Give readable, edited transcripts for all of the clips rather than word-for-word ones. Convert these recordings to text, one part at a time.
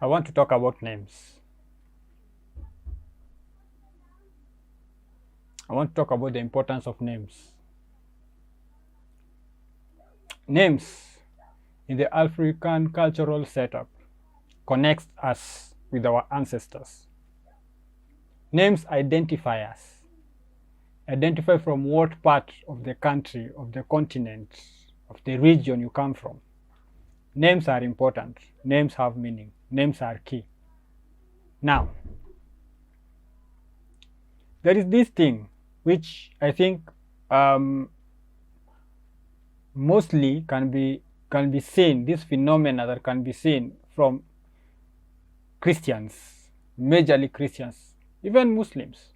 I want to talk about names. I want to talk about the importance of names. Names in the African cultural setup connects us with our ancestors. Names identify us. Identify from what part of the country, of the continent, of the region you come from. Names are important. Names have meaning. Names are key. Now, there is this thing which I think mostly can be seen, this phenomena that can be seen from Christians, majorly Christians, even Muslims,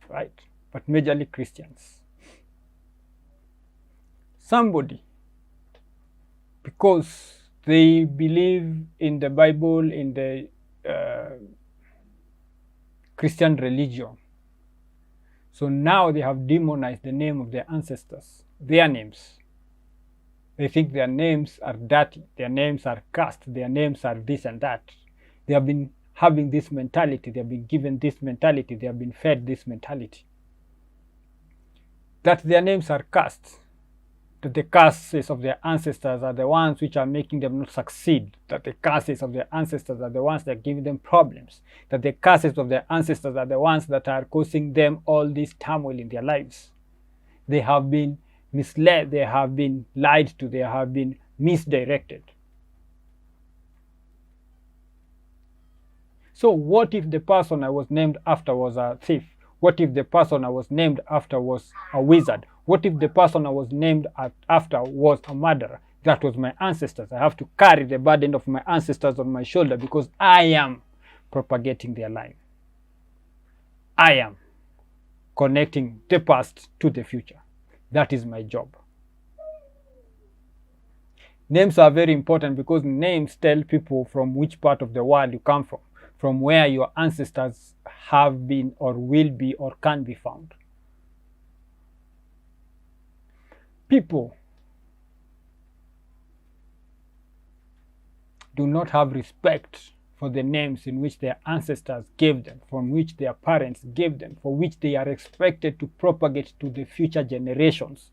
right? But majorly Christians. Somebody, because they believe in the Bible, in the Christian religion, so now they have demonized the name of their ancestors, their names. They think their names are dirty, their names are cursed, their names are this and that. They have been having this mentality, they have been given this mentality, they have been fed this mentality. That their names are cursed, that the curses of their ancestors are the ones which are making them not succeed, that the curses of their ancestors are the ones that are giving them problems, that the curses of their ancestors are the ones that are causing them all this turmoil in their lives. They have been misled, they have been lied to, they have been misdirected. So what if the person I was named after was a thief? What if the person I was named after was a wizard? What if the person I was named after was a murderer? That was my ancestors. I have to carry the burden of my ancestors on my shoulder because I am propagating their line. I am connecting the past to the future. That is my job. Names are very important because names tell people from which part of the world you come from where your ancestors have been or will be or can be found. People do not have respect for the names in which their ancestors gave them, from which their parents gave them, for which they are expected to propagate to the future generations.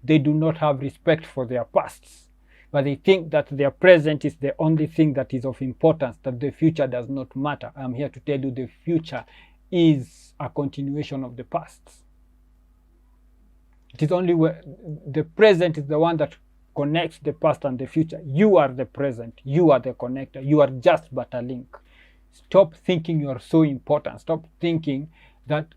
They do not have respect for their pasts, but they think that their present is the only thing that is of importance, that the future does not matter. I'm here to tell you the future is a continuation of the past. It is only where the present is the one that connects the past and the future. You are the present. You are the connector. You are just but a link. Stop thinking you are so important. Stop thinking that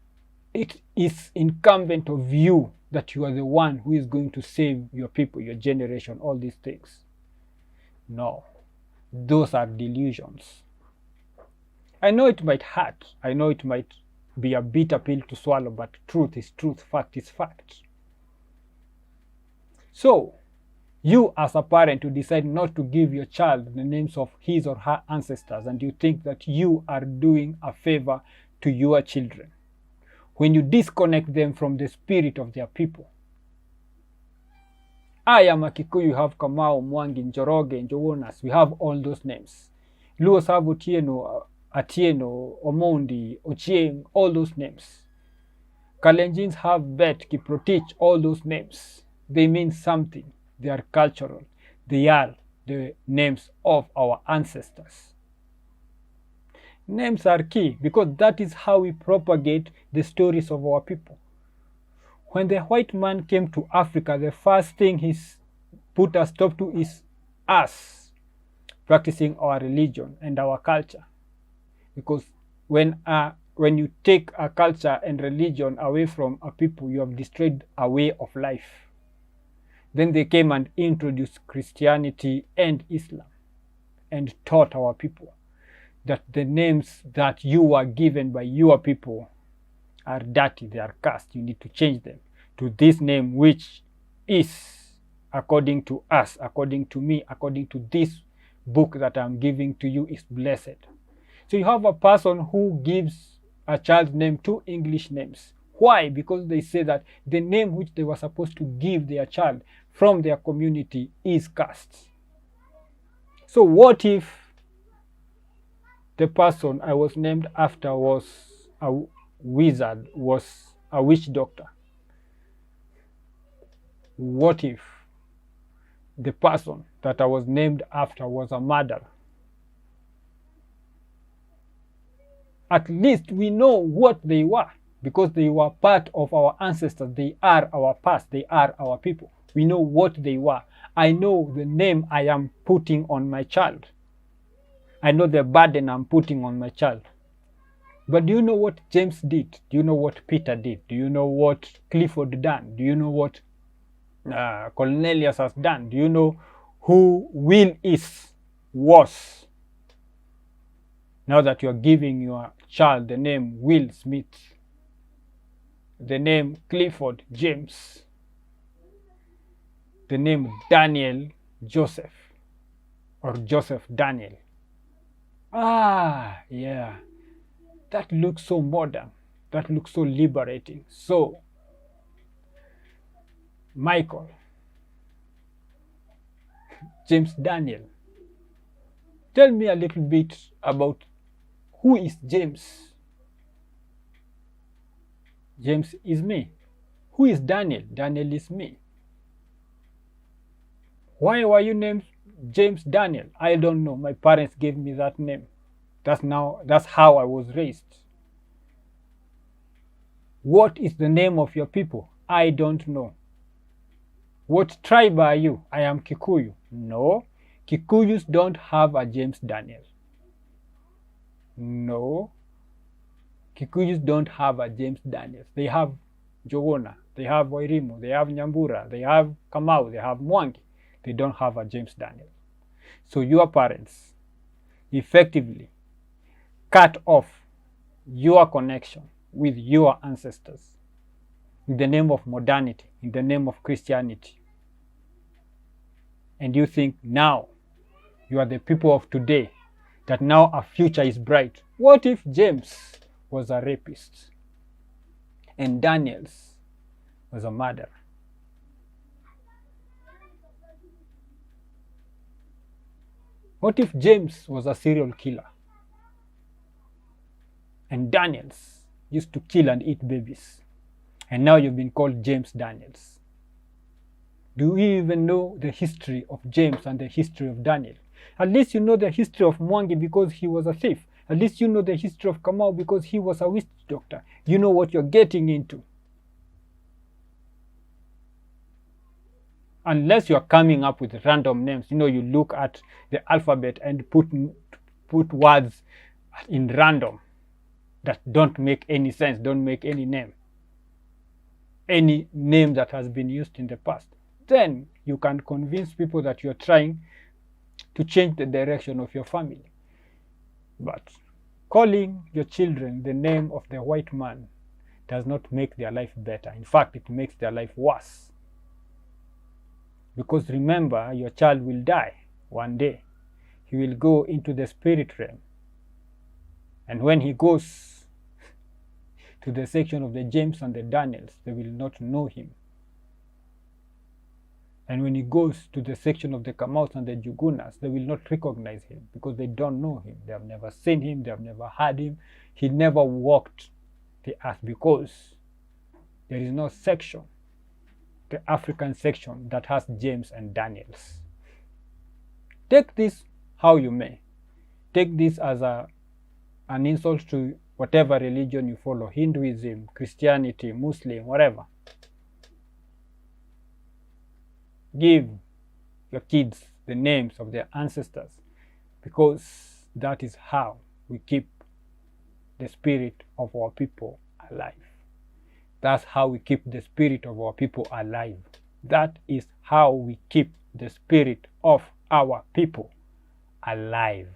it is incumbent of you that you are the one who is going to save your people, your generation, all these things. No, those are delusions. I know it might hurt. I know it might be a bitter pill to swallow, but truth is truth, fact is fact. So, you as a parent who decide not to give your child the names of his or her ancestors, and you think that you are doing a favor to your children when you disconnect them from the spirit of their people. I am a Kikuyu, you have Kamau, Mwangi, Njoroge, Njowonas, we have all those names. Luos have Otieno, Atieno, Omondi, Ochieng, all those names. Kalenjins have Bet, Kiprotich, all those names. They mean something. They are cultural. They are the names of our ancestors. Names are key because that is how we propagate the stories of our people. When the white man came to Africa, the first thing he put a stop to is us practicing our religion and our culture. Because when you take a culture and religion away from a people, you have destroyed a way of life. Then they came and introduced Christianity and Islam and taught our people that the names that you were given by your people are dirty, they are cursed. You need to change them to this name which is, according to us, according to me, according to this book that I'm giving to you, is blessed. So you have a person who gives a child's name two English names. Why? Because they say that the name which they were supposed to give their child from their community is cursed. So what if the person I was named after was a wizard, was a witch doctor? What if the person that I was named after was a murderer? At least we know what they were, because they were part of our ancestors. They are our past. They are our people. We know what they were. I know the name I am putting on my child. I know the burden I'm putting on my child. But do you know what James did? Do you know what Peter did? Do you know what Clifford done? Do you know what Cornelius has done? Do you know who Will was? Now that you are giving your child the name Will Smith, the name Clifford James, the name Daniel Joseph, or Joseph Daniel. Ah, yeah. That looks so modern. That looks so liberating. So, Michael, James Daniel, tell me a little bit about who is James. James is me. Who is Daniel? Daniel is me. Why were you named James Daniel? I don't know. My parents gave me that name. That's how I was raised. What is the name of your people? I don't know. What tribe are you? I am Kikuyu. No. Kikuyus don't have a James Daniel. No. Kikuyus don't have a James Daniel. They have Jogona, they have Wairimu, they have Nyambura, they have Kamau, they have Mwangi. They don't have a James Daniel. So your parents effectively cut off your connection with your ancestors in the name of modernity, in the name of Christianity. And you think now you are the people of today, that now our future is bright. What if James was a rapist and Daniels was a murderer? What if James was a serial killer and Daniels used to kill and eat babies, and now you've been called James Daniels? Do you even know the history of James and the history of Daniel? At least you know the history of Mwangi because he was a thief. At least you know the history of Kamau because he was a witch doctor. You know what you're getting into. Unless you're coming up with random names, you look at the alphabet and put words in random that don't make any sense, don't make any name that has been used in the past. Then you can convince people that you're trying to change the direction of your family. But calling your children the name of the white man does not make their life better. In fact, it makes their life worse. Because remember, your child will die one day. He will go into the spirit realm. And when he goes to the section of the James and the Daniels, they will not know him. And when he goes to the section of the Kamaus and the Jugunas, they will not recognize him because they don't know him. They have never seen him. They have never heard him. He never walked the earth because there is no section, the African section, that has James and Daniels. Take this how you may. Take this as an insult to whatever religion you follow, Hinduism, Christianity, Muslim, whatever. Give your kids the names of their ancestors, because that is how we keep the spirit of our people alive. That's how we keep the spirit of our people alive. That is how we keep the spirit of our people alive.